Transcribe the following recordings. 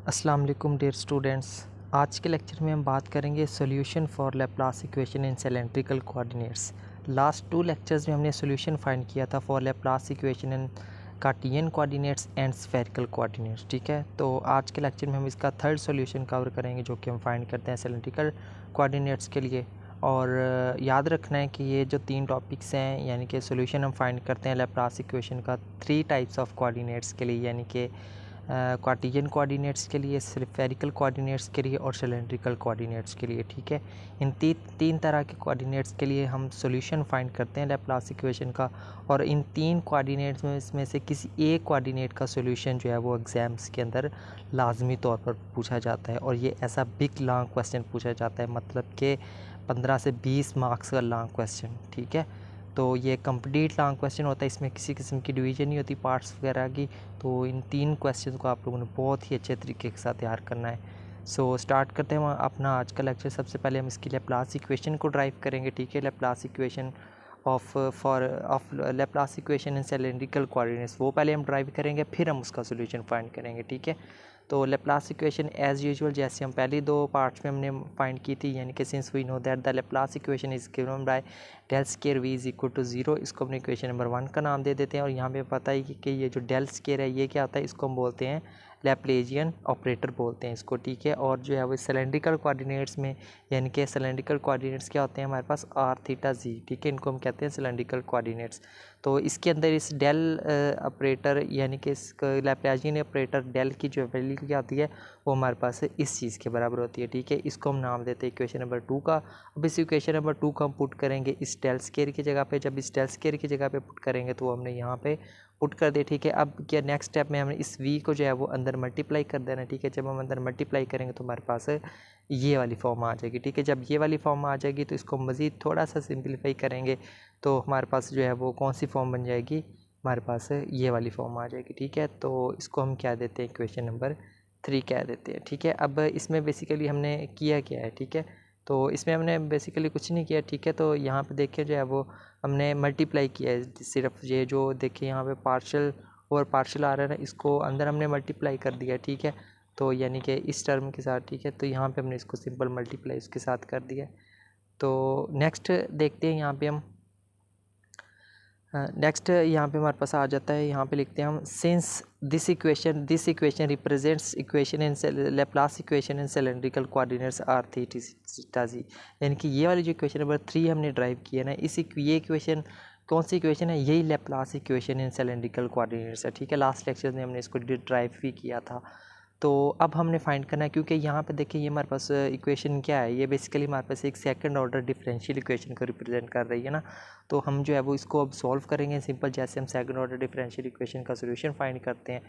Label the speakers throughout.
Speaker 1: अस्सलाम वालेकुम dear students. आज के लेक्चर में हम बात करेंगे solution for Laplace equation in cylindrical coordinates. Last 2 lectures में हमने सॉल्यूशन फाइंड किया था for Laplace equation in cartesian coordinates and spherical coordinates. ठीक है, तो आज के लेक्चर में हम इसका थर्ड सॉल्यूशन कवर करेंगे जो कि हम फाइंड करते हैं सिलेंड्रिकल कोऑर्डिनेट्स के लिए। और याद रखना है कि ये जो 3 टॉपिक्स हैं, यानी कि सॉल्यूशन हम फाइंड करते हैं लैप्लास इक्वेशन का 3 टाइप्स ऑफ कोऑर्डिनेट्स के लिए, यानी कि कार्टियन कोऑर्डिनेट्स के लिए, स्फेरिकल कोऑर्डिनेट्स के लिए और सिलेंड्रिकल कोऑर्डिनेट्स के लिए। ठीक है, इन तीन तरह के कोऑर्डिनेट्स के लिए हम सॉल्यूशन फाइंड करते हैं लैप्लास इक्वेशन का। और इन 3 कोऑर्डिनेट्स में इसमें से किसी एक कोऑर्डिनेट का सॉल्यूशन जो है वो एग्ज़ाम्स के अंदर लाजमी तौर पर पूछा जाता है। और ये ऐसा बिग लॉन्ग क्वेश्चन पूछा जाता है, मतलब कि 15 से 20 मार्क्स का लॉन्ग क्वेश्चन। ठीक है, तो ये कंप्लीट लॉन्ग क्वेश्चन होता है, इसमें किसी किस्म की डिवीजन नहीं होती पार्ट्स वगैरह की। तो इन 3 क्वेश्चन को आप लोगों ने बहुत ही अच्छे तरीके के साथ तैयार करना है। सो स्टार्ट करते हैं अपना आज का लेक्चर। सबसे पहले हम इसकी लैप्लास इक्वेशन को ड्राइव करेंगे। ठीक है, Laplace equation of Laplace equation in cylindrical coordinates, वो पहले हम ड्राइव करेंगे, फिर हम उसका सोल्यूशन फाइंड करेंगे। ठीक है, तो लैप्लास इक्वेशन एज़ यूजुअल जैसे हम पहली 2 पार्ट्स में हमने फाइंड की थी, यानी कि since we know that the Laplace equation is given by del square v is equal to 0, इसको हमने इक्वेशन नंबर 1 का नाम दे देते हैं। और यहाँ पे पता ही कि ये जो डेल स्केयर है ये क्या होता है, इसको हम बोलते हैं लैप्लेजियन ऑपरेटर बोलते हैं इसको। ठीक है, और जो है वो सिलेंड्रिकल कोऑर्डिनेट्स में, यानी कि सिलेंड्रिकल कोऑर्डिनेट्स क्या होते हैं हमारे पास, आर थीटा जी। ठीक है, इनको हम कहते हैं सिलेंड्रिकल कोऑर्डिनेट्स। तो इसके अंदर इस डेल ऑपरेटर यानी कि इस लैप्लाजियन ऑपरेटर डेल की जो वैल्यू क्या आती है वो हमारे पास इस चीज़ के बराबर होती है। ठीक है, इसको हम नाम देते हैं इक्वेशन नंबर 2 का। अब इस इक्वेशन नंबर 2 को हम पुट करेंगे इस डेल स्केयर की जगह पे। जब इस डेल स्केयर की जगह पे पुट करेंगे तो हमने यहाँ पे पुट कर दिया। ठीक है, अब क्या नेक्स्ट स्टेप में हमने इस v को जो है वो अंदर मल्टीप्लाई कर देना। ठीक है, जब हम अंदर मल्टीप्लाई करेंगे तो हमारे पास ये वाली फॉर्म आ जाएगी। ठीक है, जब ये वाली फॉर्म आ जाएगी तो इसको मज़ीद थोड़ा सा सिंप्लीफाई करेंगे तो हमारे पास जो है वो कौन सी फॉर्म बन जाएगी, हमारे पास ये वाली फॉर्म आ जाएगी। ठीक है, तो इसको हम क्या देते हैं, इक्वेशन नंबर 3 कह देते हैं। ठीक है, अब इसमें बेसिकली हमने किया क्या है, ठीक है, तो इसमें हमने बेसिकली कुछ नहीं किया। ठीक है, तो यहाँ पे देखिए जो है वो हमने मल्टीप्लाई किया है, सिर्फ ये जो देखिए यहाँ पे पार्शियल और पार्शियल आ रहा है ना, इसको अंदर हमने मल्टीप्लाई कर दिया। ठीक है, तो यानी कि इस टर्म के साथ। ठीक है, तो यहाँ पे हमने इसको सिंपल मल्टीप्लाई इसके साथ कर दिया। तो नेक्स्ट देखते हैं, यहाँ पे हम नेक्स्ट यहाँ पे हमारे पास आ जाता है, यहाँ पे लिखते हैं हम since this equation represents equation in Laplace equation in cylindrical coordinates r theta z. यानी कि ये वाली जो इक्वेशन नंबर 3 हमने ड्राइव किया ना, ये इक्वेशन कौन सी इक्वेशन है, यही Laplace equation in cylindrical coordinates है। ठीक है, लास्ट लेक्चर में हमने इसको ड्राइव भी किया था। तो अब हमने फाइंड करना है, क्योंकि यहाँ पे देखिए ये हमारे पास इक्वेशन क्या है, ये बेसिकली हमारे पास एक सेकंड ऑर्डर डिफरेंशियल इक्वेशन को रिप्रेजेंट कर रही है ना। तो हम जो है वो इसको अब सॉल्व करेंगे सिंपल, जैसे हम सेकंड ऑर्डर डिफरेंशियल इक्वेशन का सोल्यूशन फाइंड करते हैं।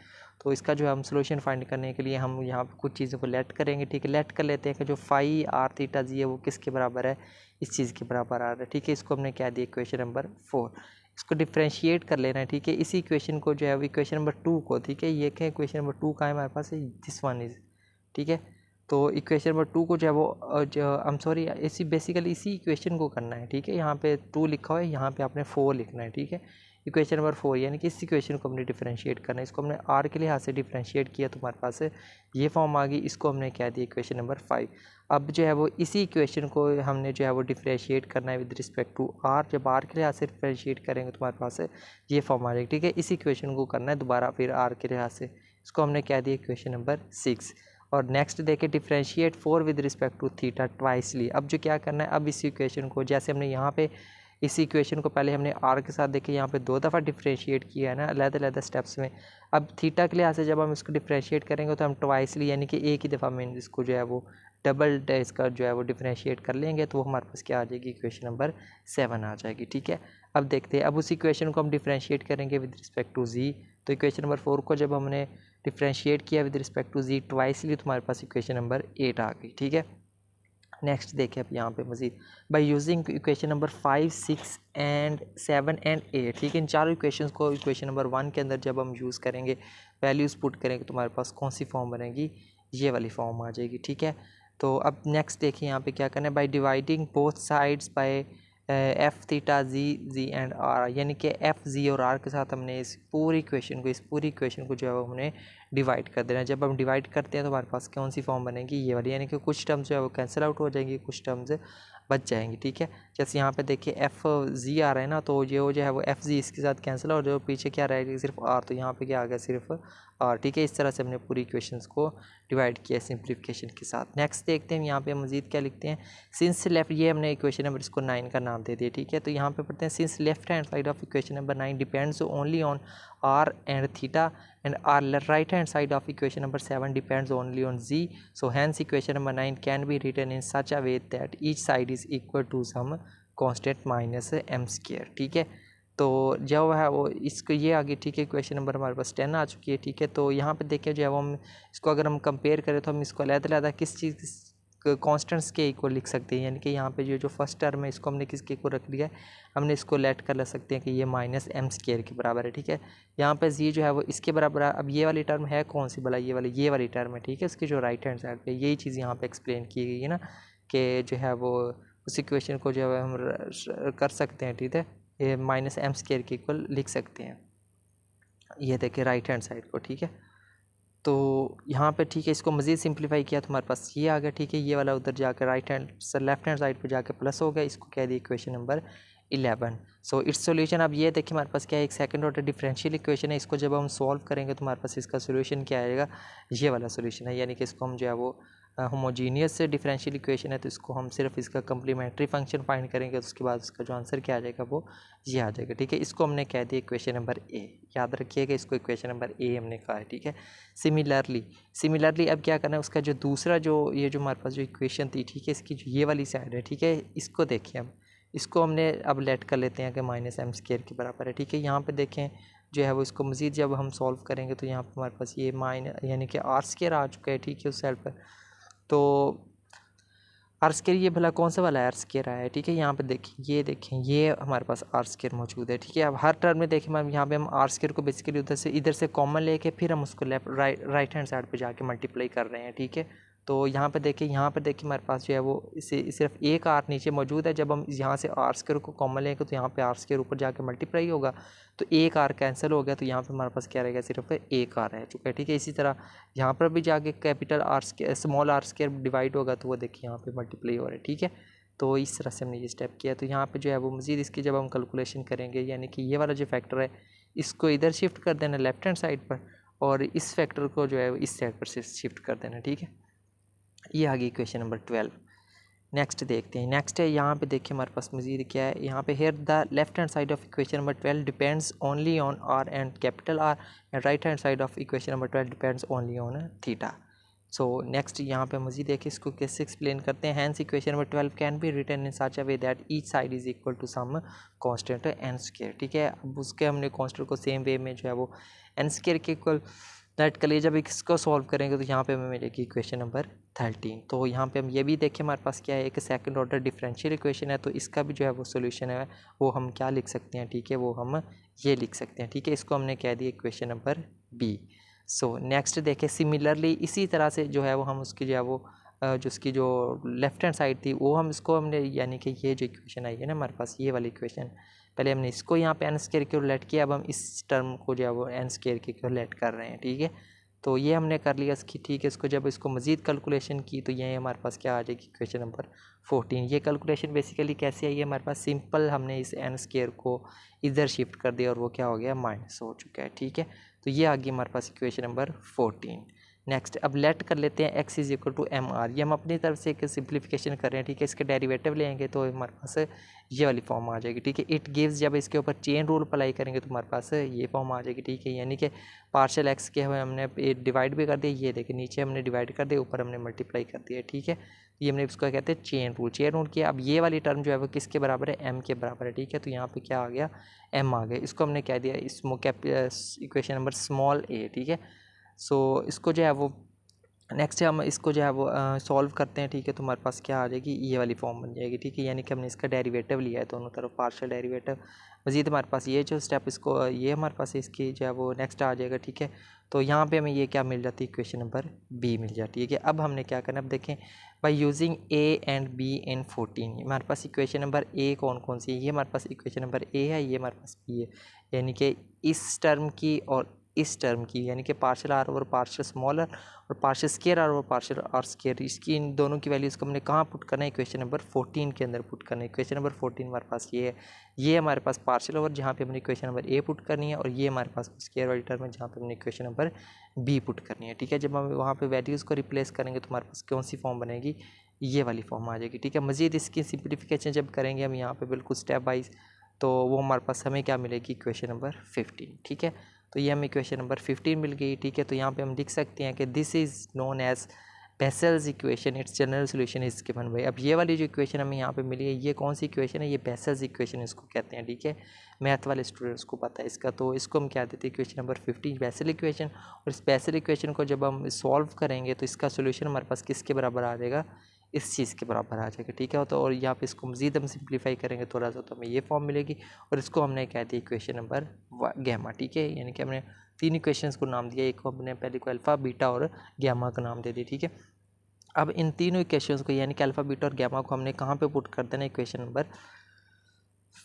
Speaker 1: तो इसका जो हम सोल्यूशन फाइंड करने के लिए हम यहाँ पे कुछ चीज़ों को लेट करेंगे। ठीक है, लेट कर लेते हैं कि जो फाई आर थीटा जी है वो किसके बराबर है, इस चीज़ के बराबर आ रहा है। ठीक है, इसको हमने क्या दिया, इक्वेशन नंबर 4, इसको डिफ्रेंशिएट कर लेना है। ठीक है, इसी इक्वेशन को जो है वो इक्वेशन नंबर 2 को, ठीक है, ये क्या इक्वेशन नंबर 2 का है हमारे पास, दिस वन इज़। ठीक है, तो इक्वेशन नंबर 2 को जो है वो जो I'm सॉरी इसी बेसिकली इसी इक्वेशन को करना है। ठीक है, यहाँ पे 2 लिखा हुआ है, यहाँ पे आपने 4 लिखना है। ठीक है, इक्वेशन नंबर 4 यानी कि इस इक्वेशन को हमने डिफरेंशिएट करना है। इसको हमने r के लिहाज से डिफरेंशिएट किया तो हमारे पास ये फॉर्म आ गई, इसको हमने क्या दिया, इक्वेशन नंबर 5। अब जो है वो इसी इक्वेशन को हमने जो है वो डिफरेंशिएट करना है विद रिस्पेक्ट टू r। जब r के लिहाज से डिफरेंशिएट करेंगे तो हमारे पास ये फॉर्म आ जाएगी। ठीक है, इस इक्वेशन को करना है दोबारा फिर r के लिहाज से, इसको हमने क्या दिया, इक्वेशन नंबर 6। और नेक्स्ट देखें, differentiate 4 with respect to theta twicely. अब जो क्या करना है, अब इस इक्वेशन को जैसे हमने यहाँ पे इस इक्वेशन को पहले हमने आर के साथ देखे यहाँ पे 2 दफ़ा डिफरेंशिएट किया है ना, अलग-अलग स्टेप्स में। अब थीटा के लिहाज से जब हम इसको डिफरेंशिएट करेंगे तो हम ट्वाइसली यानी कि एक ही दफ़ा में इसको जो है वो डबल इसका जो है वो डिफरेंशिएट कर लेंगे, तो वो हमारे पास क्या आ जाएगी, इक्वेशन नंबर 7 आ जाएगी। ठीक है, अब देखते हैं, अब उस इक्वेशन को हम डिफरेंशिएट करेंगे विद रिस्पेक्ट टू जी। तो इक्वेशन नंबर 4 को जब हमने डिफरेंशिएट किया विद रिस्पेक्ट टू जी ट्वाइसली तो हमारे पास इक्वेशन नंबर 8 आ गई। ठीक है, नेक्स्ट देखें अब यहाँ पे मज़ीद, by using equation number 5, 6 and 7 and 8। ठीक है, इन चारों इक्वेशंस को इक्वेशन नंबर 1 के अंदर जब हम यूज़ करेंगे, वैल्यूज़ पुट करेंगे तो हमारे पास कौन सी फॉर्म बनेगी, ये वाली फॉर्म आ जाएगी। ठीक है, तो अब नेक्स्ट देखिए यहाँ पे क्या करना है, by dividing both sides by F theta G and R, यानी कि एफ जी और आर के साथ हमने इस पूरी इक्वेशन को जो है वो हमने डिवाइड कर देना। जब हम डिवाइड करते हैं तो हमारे पास कौन सी फॉर्म बनेगी, ये वाली, यानी कि कुछ टर्म्स जो है वो कैंसिल आउट हो जाएंगी, कुछ टर्म्स बच जाएंगी। ठीक है, जैसे यहाँ पे देखिए एफ जी आ रहा है ना, तो ये जो है वो एफ जी इसके साथ कैंसिल और जो पीछे क्या रहेगा सिर्फ आर, तो यहाँ पे क्या आ गया सिर्फ आर। ठीक है, इस तरह से हमने पूरी इक्वेशंस को डिवाइड किया सिंप्लीफिकेशन के साथ। नेक्स्ट देखते हैं यहाँ पे मजीद क्या लिखते हैं। सिंस लेफ्ट, ये हमने इक्वेशन नंबर इसको 9 का नाम दे दिया। ठीक है, तो यहाँ पे पढ़ते हैं since left hand side of equation number 9 depends only on R and theta and our right hand side of equation number 7 depends only on z, so hence equation number 9 can be written in such a way that each side is equal to some constant minus m square। ठीक है, तो जो है वो इसको ये आगे, ठीक है, इक्वेशन नंबर हमारे पास 10 आ चुकी है। ठीक है, तो यहाँ पे देखिए जो है वो हम इसको अगर हम कंपेयर करें तो हम इसको अलग-अलग किस चीज़ कॉन्स्टेंट्स के इक्वल लिख सकते हैं, यानी कि यहाँ पे जो फर्स्ट टर्म है इसको हमने किसके इक्वल रख लिया है, हमने इसको लेट कर ले सकते हैं कि ये माइनस एम स्क्वायर के बराबर है। ठीक है, यहाँ पे जी जो है वो इसके बराबर है। अब ये वाली टर्म है कौन सी भला, ये वाली टर्म है। ठीक है, इसकी जो राइट हैंड साइड पे यही चीज़ यहाँ पे एक्सप्लेन की गई है ना, कि जो है वो उस इक्वेशन को जो है हम कर सकते हैं। ठीक है, ये माइनस एम स्क्वायर के इक्वल लिख सकते हैं, ये देखिए राइट हैंड साइड को। ठीक है, तो यहाँ पे ठीक है, इसको मज़ीद सिंप्लीफाई किया तो हमारे पास ये आ गया। ठीक है, ये वाला उधर जाकर लेफ्ट हैंड साइड पे जाकर प्लस हो गया, इसको कह दिया equation number 11। So it's solution. अब ये देखिए हमारे पास क्या है, एक सेकंड ऑर्डर डिफरेंशियल इक्वेशन है, इसको जब हम सॉल्व करेंगे तो हमारे पास इसका सॉल्यूशन क्या आएगा, ये वाला सॉल्यूशन है, यानी कि इसको हम जो है वो होमोजीनियस डिफरेंशियल इक्वेशन है, तो इसको हम सिर्फ इसका कम्प्लीमेंट्री फंक्शन फाइंड करेंगे, तो उसके बाद उसका जो आंसर क्या आ जाएगा वो ये आ जाएगा। ठीक है, इसको हमने कह दिया इक्वेशन नंबर ए, याद रखिएगा इसको इक्वेशन नंबर ए हमने कहा है। ठीक है, सिमिलरली अब क्या करना है, उसका जो दूसरा जो ये जो हमारे पास जो इक्वेशन थी, ठीक है, इसकी जो ये वाली साइड है, ठीक है, इसको देखिए हम इसको हमने अब लेट कर लेते हैं कि माइनस एम स्क्वायर के बराबर है। ठीक है, यहाँ पे देखें जो है वो इसको मज़ीद जब हम सॉल्व करेंगे तो यहाँ पे हमारे पास ये यानी कि आर स्क्वायर आ चुका है। ठीक है, उस साइड पर तो आर स्क्वायर ये भला कौन सा वाला आर स्क्वायर आया है। ठीक है, यहाँ पे देखें ये हमारे पास आर स्क्वायर मौजूद है। ठीक है, अब हर टर्म में देखें हम यहाँ पे हम आर स्क्वायर को बेसिकली इधर से कॉमन लेके फिर हम उसको राइट हैंड साइड पे जाके मल्टीप्लाई कर रहे हैं। ठीक है, तो यहाँ पे देखिए हमारे पास जो है वो इसे सिर्फ एक आर नीचे मौजूद है। जब हम यहाँ से आर स्क्वायर को कॉमन लेंगे तो यहाँ पे आर स्क्वायर ऊपर जाके मल्टीप्लाई होगा, तो एक आर कैंसिल हो गया, तो यहाँ पे हमारे पास क्या रहेगा, सिर्फ एक आर रह चुका है। ठीक है, इसी तरह यहाँ पर भी जाके capital R square small R square divide होगा, तो वो देखिए यहाँ पे मल्टीप्लाई हो रहा है। ठीक है, तो इस तरह से हमने ये स्टेप किया। तो यहाँ पे जो है वो मज़ीद इसकी जब हम कैलकुलेशन करेंगे, यानी कि ये वाला जो फैक्टर है इसको इधर शिफ्ट कर देना लेफ्ट हैंड साइड पर, और इस फैक्टर को जो है वो इस साइड पर शिफ्ट कर देना। ठीक है, ये आ गई इक्वेशन नंबर 12। नेक्स्ट देखते हैं, नेक्स्ट है यहाँ पे देखिए हमारे पास मज़ीद क्या है, यहाँ पे here the left hand side of equation number 12 depends only on R and capital R, and right hand side of equation number 12 depends only on theta. So next यहाँ पे मज़ीद देखिए इसको कैसे एक्सप्लेन करते हैं। Hence equation number 12 can be written in such a way that each side is equal to some constant n square. ठीक है, अब उसके हमने कांस्टेंट को सेम वे में जो है वो एन स्क्वायर के इक्वल लेट कर लिए। जब इसको सॉल्व करेंगे तो यहाँ पे हमें मिलेगी इक्वेशन नंबर 13। तो यहाँ पे हम ये भी देखें हमारे पास क्या है, एक सेकंड ऑर्डर डिफरेंशियल इक्वेशन है, तो इसका भी जो है वो सॉल्यूशन है वो हम क्या लिख सकते हैं। ठीक है, वो हम ये लिख सकते हैं। ठीक है, इसको हमने कह दिया equation number B. So next देखें, सिमिलरली इसी तरह से जो है वो हम उसकी जो है वो जो उसकी जो लेफ्ट हैंड साइड थी वो हम इसको हमने, यानी कि ये जो इक्वेशन आई है ना हमारे पास ये वाली इक्वेशन, पहले हमने इसको यहाँ पे एन स्क्वायर की ओर लेट किया, अब हम इस टर्म को जो है वो एन स्क्वायर की ओर लेट कर रहे हैं। ठीक है, तो ये हमने कर लिया इसकी। ठीक है, इसको जब इसको मज़ीद कैलकुलेशन की तो ये हमारे पास क्या आ जाएगी इक्वेशन नंबर 14। ये कैलकुलेशन बेसिकली कैसे आई है हमारे पास, सिंपल हमने इस एन स्क्वायर को इधर शिफ्ट कर दिया और वो क्या हो गया, माइनस हो चुका है। ठीक है, तो ये आ गई हमारे पास इक्वेशन नंबर 14। नेक्स्ट अब लेट कर लेते हैं x is equal to M R, ये हम अपनी तरफ से एक सिंप्लीफिकेशन कर रहे हैं। ठीक है, इसके डेरिवेटिव लेंगे तो हमारे पास ये वाली फॉर्म आ जाएगी। ठीक है, इट गिव्स, जब इसके ऊपर चेन रूल अप्लाई करेंगे तो हमारे पास ये फॉर्म आ जाएगी। ठीक है, यानी कि पार्शियल x के हुए हमने डिवाइड भी कर दिया, ये देखिए नीचे हमने डिवाइड कर दिया, ऊपर हमने मल्टीप्लाई कर दिया। ठीक है, ये हमने इसको कहते हैं चेन रूल किया। अब ये वाली टर्म जो है वो किसके बराबर है, m के बराबर है। ठीक है, तो यहाँ पे क्या आ गया, m आ गया, इसको हमने कह दिया इक्वेशन नंबर स्मॉल a। ठीक है, सो इसको जो है वो नेक्स्ट हम इसको जो है वो सॉल्व करते हैं। ठीक है, तो हमारे पास क्या आ जाएगी, ये वाली फॉर्म बन जाएगी। ठीक है, यानी कि हमने इसका डेरिवेटिव लिया है दोनों तरफ, पार्शियल डेरिवेटिव। मज़ीद हमारे पास ये जो स्टेप इसको ये हमारे पास इसकी जो है वो नेक्स्ट आ जाएगा। ठीक है, तो यहाँ पे हमें ये क्या मिल जाती है, इक्वेशन नंबर बी मिल जाती है। ठीक है, अब हमने क्या करना है, अब देखें by using A and be in 14, हमारे पास इक्वेशन नंबर ए कौन सी है, ये हमारे पास इक्वेशन नंबर ए है, ये हमारे पास बी है, यानी कि इस टर्म की और इस टर्म की, यानी कि partial r over partial small r और partial square r over partial r square, इसकी इन दोनों की वैल्यूज़ को हमने कहाँ पुट करना है, इक्वेशन नंबर 14 के अंदर पुट करना है। इक्वेशन नंबर 14 हमारे पास ये है, ये हमारे पास पार्शियल ओवर जहाँ पे हमने इक्वेशन नंबर ए पुट करनी है, और ये हमारे पास स्केयर वाली टर्म है जहाँ पे हमने इक्वेशन नंबर बी पुट करनी है। ठीक है, जब हम वहाँ पे वैल्यूज़ को रिप्लेस करेंगे तो हमारे पास कौन सी फॉर्म बनेगी, ये वाली फॉर्म आ जाएगी। ठीक है, मज़ीद इसकी सिंप्लीफिकेशन जब करेंगे हम यहाँ पे बिल्कुल स्टेप वाइज, तो वो हमारे पास हमें क्या मिलेगी, इक्वेशन नंबर 15। ठीक है, तो ये हमें इक्वेशन नंबर 15 मिल गई। ठीक है, तो यहाँ पे हम लिख सकते हैं कि this is known as Bessel's equation, it's general solution is given by. अब ये वाली जो इक्वेशन हमें यहाँ पे मिली है, ये कौन सी इक्वेशन है, ये बेसल्स इक्वेशन इसको कहते हैं। ठीक है, मैथ वाले स्टूडेंट्स को पता है इसका, तो इसको हम क्या देते हैं, इक्वेशन नंबर 15 बेसल इक्वेशन। और इस बेसल इक्वेशन को जब हम सॉल्व करेंगे तो इसका सोल्यूशन हमारे पास किसके बराबर आ जाएगा, इस चीज़ के बराबर आ जाएगा। ठीक है, तो और यहाँ पे इसको मज़ीद हम सिंप्लीफाई करेंगे थोड़ा सा, तो हमें ये फॉर्म मिलेगी, और इसको हमने कह दिया इक्वेशन नंबर गैमा। ठीक है, यानी कि हमने 3 इक्वेशंस को नाम दिया, एक को हमने पहले को अल्फ़ा, बीटा और गैमा का नाम दे दिया। ठीक है, अब इन तीनों इक्वेशंस को यानी कि अल्फ़ा, बीटा और गैमा को हमने कहाँ पे पुट कर देना, इक्वेशन नंबर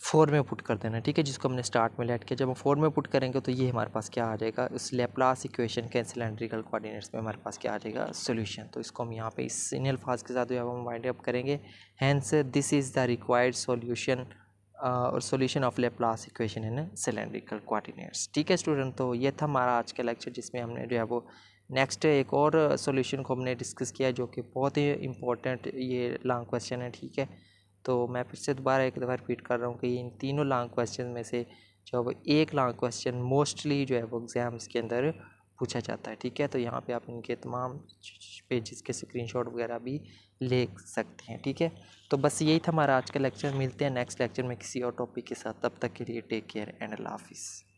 Speaker 1: 4 में पुट कर देना। ठीक है, जिसको हमने स्टार्ट में लेट किया, जब हम 4 में पुट करेंगे तो ये हमारे पास क्या आ जाएगा, उस लेप्लास इक्वेशन के सिलेंड्रिकल कोऑर्डिनेट्स में हमारे पास क्या आ जाएगा, सोल्यूशन। तो इसको हम यहाँ पे इस इन अल्फाज के साथ जो है हम वाइंड अप करेंगे, hence this is the required solution और solution of Laplace equation in cylindrical coordinates. ठीक है स्टूडेंट, तो ये था हमारा आज का लेक्चर, जिसमें हमने जो है वो नेक्स्ट एक और सॉल्यूशन को हमने डिस्कस किया, जो कि बहुत ही इंपॉर्टेंट ये लॉन्ग क्वेश्चन है। ठीक है, तो मैं फिर से दोबारा एक दफ़ा रिपीट कर रहा हूँ कि इन तीनों लॉन्ग क्वेश्चन में से जो है एक लॉन्ग क्वेश्चन मोस्टली जो है वो एग्ज़ाम्स के अंदर पूछा जाता है। ठीक है, तो यहाँ पे आप इनके तमाम पेजेस के स्क्रीनशॉट वगैरह भी ले सकते हैं। ठीक है, तो बस यही था हमारा आज का लेक्चर। मिलते हैं नेक्स्ट लेक्चर में किसी और टॉपिक के साथ, तब तक के लिए टेक केयर एंड अल्लाह हाफिज़।